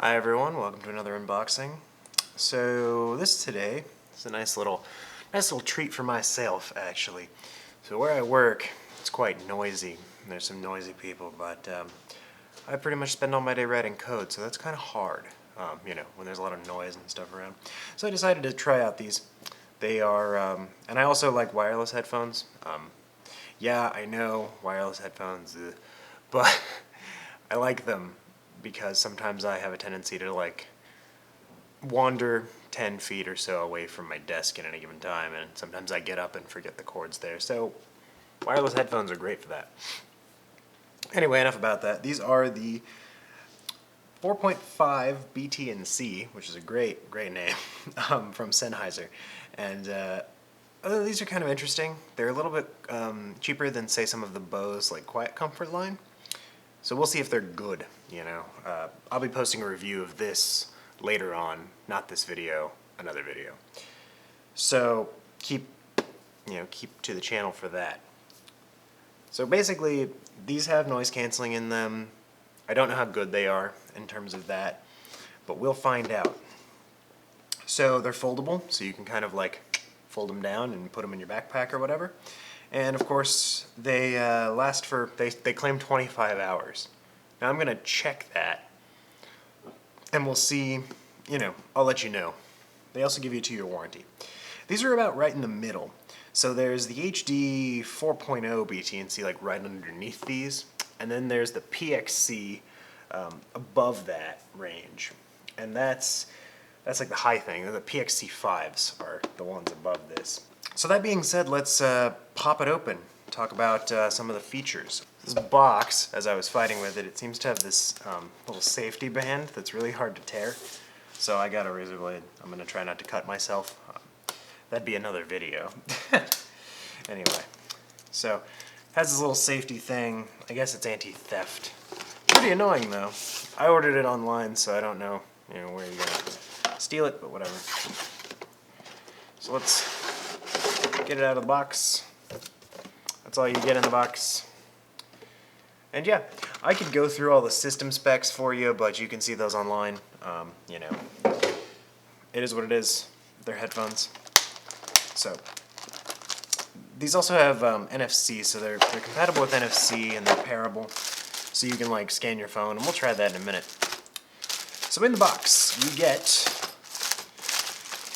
Hi everyone, welcome to another unboxing. So today is a nice little treat for myself actually. So where I work, it's quite noisy. There's some noisy people, but I pretty much spend all my day writing code, so that's kind of hard. When there's a lot of noise and stuff around. So I decided to try out these. They are, and I also like wireless headphones. Yeah, I know wireless headphones, but I like them because sometimes I have a tendency to wander 10 feet or so away from my desk at any given time, and sometimes I get up and forget the cord's there. So wireless headphones are great for that. Anyway, enough about that. These are the 4.5 BTNC, which is a great name, from Sennheiser. And these are kind of interesting. They're a little bit cheaper than, say, some of the Bose Quiet Comfort line. So we'll see if they're good, I'll be posting a review of this later on, not this video, another video. So keep to the channel for that. So basically, these have noise canceling in them. I don't know how good they are in terms of that, but we'll find out. So they're foldable, so you can kind of fold them down and put them in your backpack or whatever. And of course, they last for, they claim 25 hours. Now I'm gonna check that, and we'll see, I'll let you know. They also give you a 2-year warranty. These are about right in the middle. So there's the HD 4.0 BTNC right underneath these, and then there's the PXC above that range. And that's the high thing. The PXC 5s are the ones above this. So that being said, let's pop it open, talk about some of the features. This box, as I was fighting with it, it seems to have this little safety band that's really hard to tear. So I got a razor blade. I'm going to try not to cut myself. That'd be another video. Anyway, so it has this little safety thing. I guess it's anti-theft. Pretty annoying though. I ordered it online, so I don't know, where you're gonna steal it, but whatever. So let's get it out of the box. That's all you get in the box. And yeah, I could go through all the system specs for you, but you can see those online. It is what it is. They're headphones. So these also have NFC, so they're compatible with NFC and they're pairable. So you can scan your phone, and we'll try that in a minute. So in the box, you get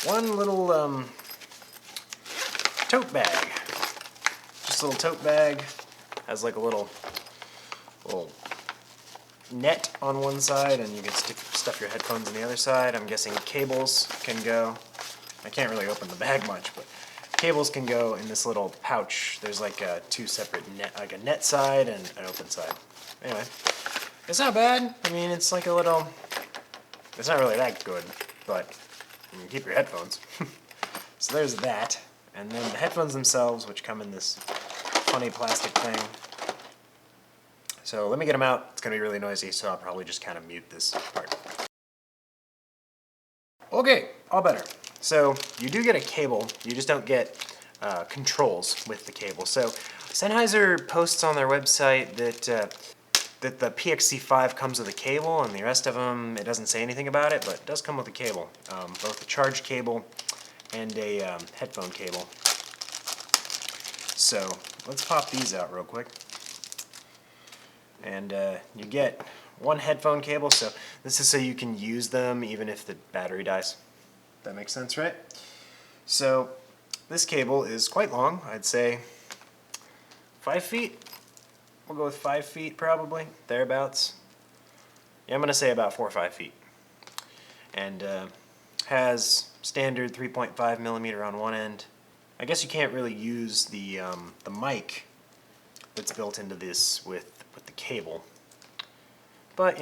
one little tote bag. Just a little tote bag. Has a little net on one side, and you can stuff your headphones on the other side. I'm guessing cables can go. I can't really open the bag much, but cables can go in this little pouch. There's two separate net, a net side and an open side. Anyway, it's not bad. I mean, it's it's not really that good, but you can keep your headphones. So there's that. And then the headphones themselves, which come in this funny plastic thing. So let me get them out. It's going to be really noisy, so I'll probably just kind of mute this part. Okay, all better. So you do get a cable, you just don't get controls with the cable. So Sennheiser posts on their website that the PXC5 comes with a cable, and the rest of them, it doesn't say anything about it, but it does come with a cable. Both a charge cable and a headphone cable. So let's pop these out real quick. And you get one headphone cable, so this is so you can use them even if the battery dies. That makes sense, right? So this cable is quite long. I'd say 5 feet. We'll go with 5 feet probably, thereabouts. Yeah, I'm going to say about 4 or 5 feet. And has standard 3.5 millimeter on one end. I guess you can't really use the mic that's built into this with the cable. But,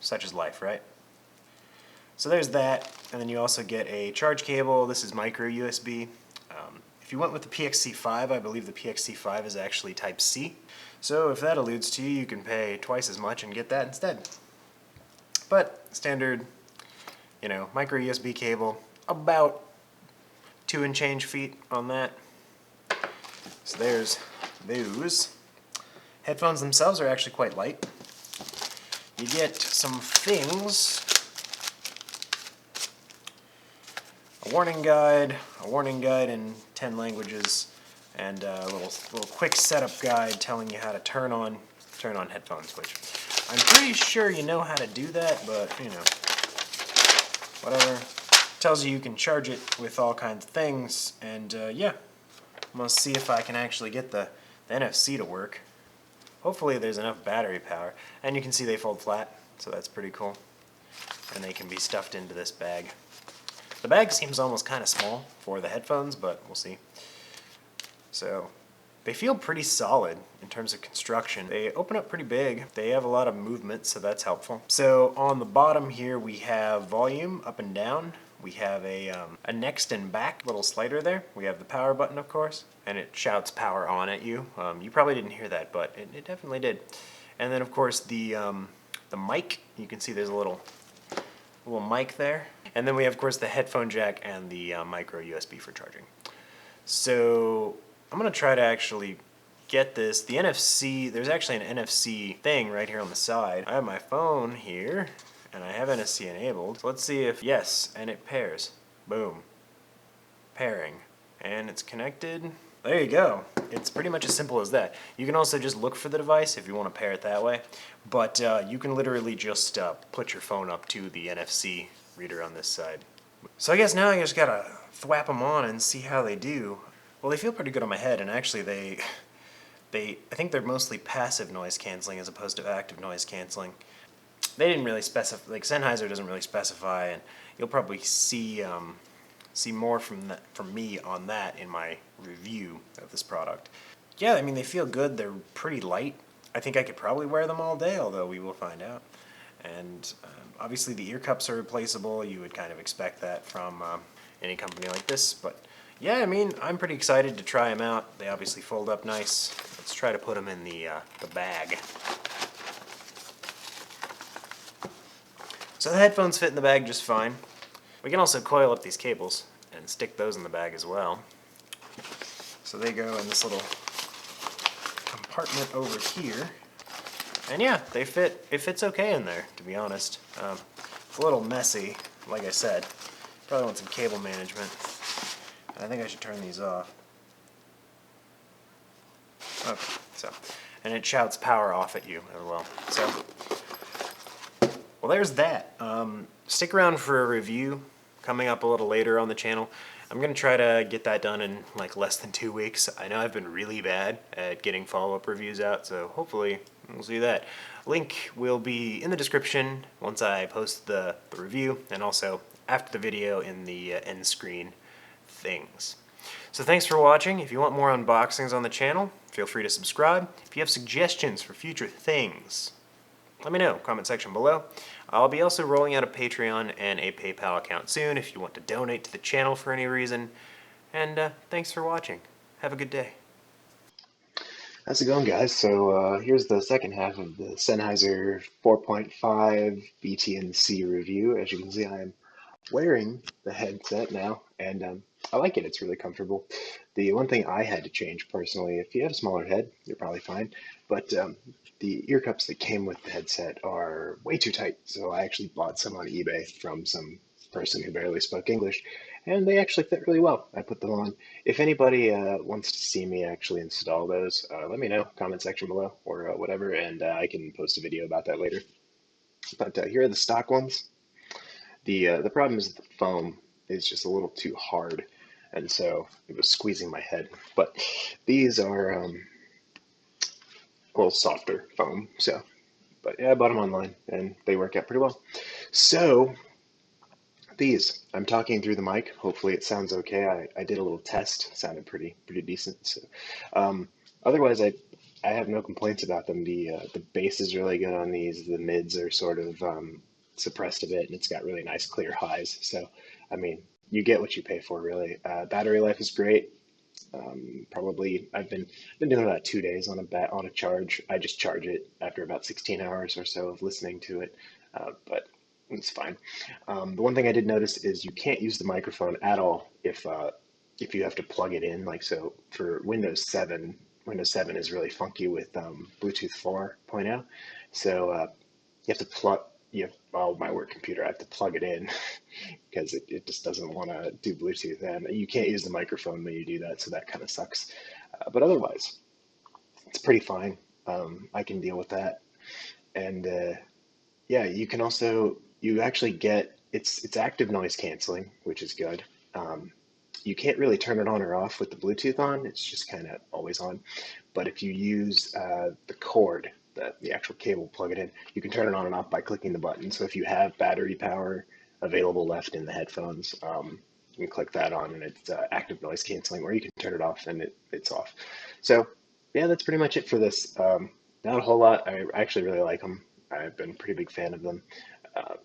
such is life, right? So there's that, and then you also get a charge cable. This is micro USB. If you went with the PXC5, I believe the PXC5 is actually Type-C. So if that eludes to you, you can pay twice as much and get that instead. But standard, micro USB cable, about 2 and change feet on that. So there's those. Headphones themselves are actually quite light. You get some things a warning guide in 10 languages, and a little quick setup guide telling you how to turn on headphones, which I'm pretty sure you know how to do that, but you know, whatever. Tells you can charge it with all kinds of things, and yeah, I'm gonna see if I can actually get the NFC to work. Hopefully there's enough battery power, and you can see they fold flat, so that's pretty cool. And they can be stuffed into this bag. The bag seems almost kind of small for the headphones, but we'll see. So they feel pretty solid in terms of construction. They open up pretty big. They have a lot of movement, so that's helpful. So on the bottom here we have volume up and down. We have a next and back little slider there. We have the power button, of course, and it shouts power on at you. You probably didn't hear that, but it definitely did. And then of course the mic. You can see there's a little mic there. And then we have, of course, the headphone jack and the micro USB for charging. So I'm going to try to actually get this. The NFC, there's actually an NFC thing right here on the side. I have my phone here, and I have NFC enabled. So let's see if, yes, and it pairs. Boom. Pairing. And it's connected. There you go. It's pretty much as simple as that. You can also just look for the device if you want to pair it that way. But you can literally just put your phone up to the NFC reader on this side. So I guess now I just gotta thwap them on and see how they do. Well, they feel pretty good on my head, and actually I think they're mostly passive noise canceling as opposed to active noise canceling. They didn't really specify, like Sennheiser doesn't really specify, and you'll probably see more from me on that in my review of this product. Yeah, I mean, they feel good. They're pretty light. I think I could probably wear them all day, although we will find out. And obviously the ear cups are replaceable. You would kind of expect that from any company like this. But yeah, I mean, I'm pretty excited to try them out. They obviously fold up nice. Let's try to put them in the bag. So the headphones fit in the bag just fine. We can also coil up these cables and stick those in the bag as well. So they go in this little compartment over here. And yeah, they fit. It fits okay in there, to be honest. It's a little messy, like I said. Probably want some cable management. I think I should turn these off. Okay, so. And it shouts power off at you as well. So, well, there's that. Stick around for a review coming up a little later on the channel. I'm going to try to get that done in like less than 2 weeks. I know I've been really bad at getting follow-up reviews out, so hopefully we'll see that. Link will be in the description once I post the review, and also after the video in the end screen things. So thanks for watching. If you want more unboxings on the channel, feel free to subscribe. If you have suggestions for future things, let me know, comment section below. I'll be also rolling out a Patreon and a PayPal account soon if you want to donate to the channel for any reason. And thanks for watching. Have a good day. How's it going, guys? So here's the second half of the Sennheiser 4.5 BTNC review. As you can see, I am wearing the headset now, and I like it. It's really comfortable. The one thing I had to change personally, if you have a smaller head, you're probably fine, but the ear cups that came with the headset are way too tight, so I actually bought some on eBay from some person who barely spoke English, and they actually fit really well. I put them on. If anybody wants to see me actually install those, let me know, comment section below or whatever, and I can post a video about that later. But here are the stock ones. The problem is the foam is just a little too hard, and so it was squeezing my head. But these are a little softer foam, so. But yeah, I bought them online, and they work out pretty well. So these, I'm talking through the mic. Hopefully it sounds okay. I did a little test. It sounded pretty decent. So, otherwise, I have no complaints about them. The bass is really good on these. The mids are sort of suppressed a bit, and it's got really nice clear highs. So, I mean, you get what you pay for, really. Battery life is great. Probably I've been doing about 2 days on a charge. I just charge it after about 16 hours or so of listening to it, but it's fine. The one thing I did notice is you can't use the microphone at all if you have to plug it in. Like, so for Windows 7, Windows 7 is really funky with Bluetooth 4.0. So you have to well, my work computer, I have to plug it in because it just doesn't want to do Bluetooth, and you can't use the microphone when you do that, so that kind of sucks. But otherwise, it's pretty fine. I can deal with that. And yeah, you can also you actually get it's active noise canceling, which is good. Um, you can't really turn it on or off with the Bluetooth on. It's just kind of always on. But if you use the cord, the actual cable, plug it in, you can turn it on and off by clicking the button. So if you have battery power available left in the headphones, you can click that on and it's active noise canceling, or you can turn it off and it's off. So yeah, that's pretty much it for this. Not a whole lot. I actually really like them. I've been a pretty big fan of them.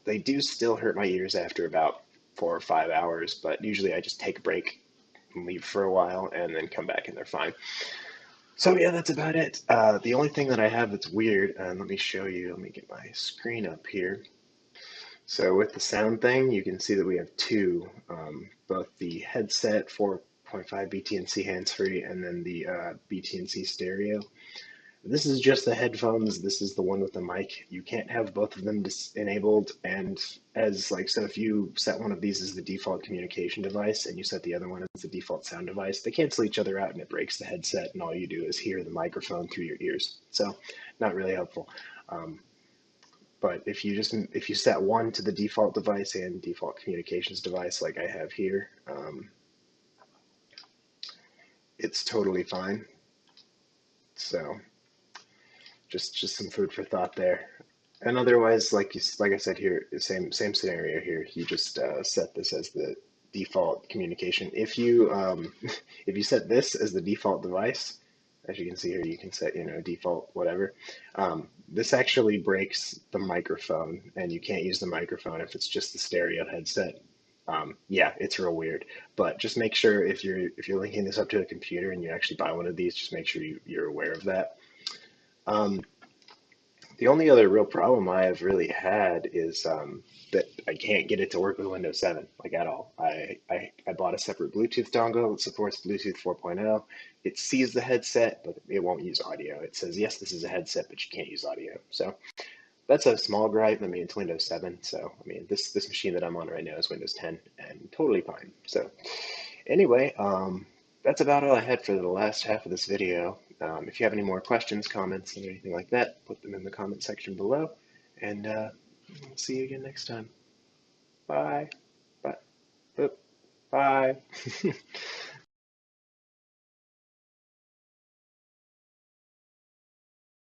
They do still hurt my ears after about 4 or 5 hours, but usually I just take a break and leave for a while and then come back and they're fine. So yeah, that's about it. The only thing that I have that's weird, and let me show you, let me get my screen up here. So with the sound thing, you can see that we have two, both the headset 4.5 BTNC hands-free and then the BTNC stereo. This is just the headphones. This is the one with the mic. You can't have both of them enabled. And as like, so if you set one of these as the default communication device and you set the other one as the default sound device, they cancel each other out and it breaks the headset. And all you do is hear the microphone through your ears. So not really helpful. But if you set one to the default device and default communications device, like I have here, it's totally fine. So just some food for thought there. And otherwise, like I said here, same scenario here. You just set this as the default communication. If you if you set this as the default device, as you can see here, you can set default whatever. This actually breaks the microphone, and you can't use the microphone if it's just the stereo headset. Yeah, it's real weird. But just make sure if you're linking this up to a computer and you actually buy one of these, just make sure you're aware of that. Um, the only other real problem I have really had is that I can't get it to work with Windows 7, like at all. I bought a separate Bluetooth dongle that supports Bluetooth 4.0. It sees the headset, but it won't use audio. It says, yes, this is a headset, but you can't use audio. So that's a small gripe. I mean, it's Windows 7. So, I mean, this machine that I'm on right now is Windows 10 and totally fine. So anyway, that's about all I had for the last half of this video. If you have any more questions, comments, and anything like that, put them in the comment section below. And we'll see you again next time. Bye. Bye. Bye.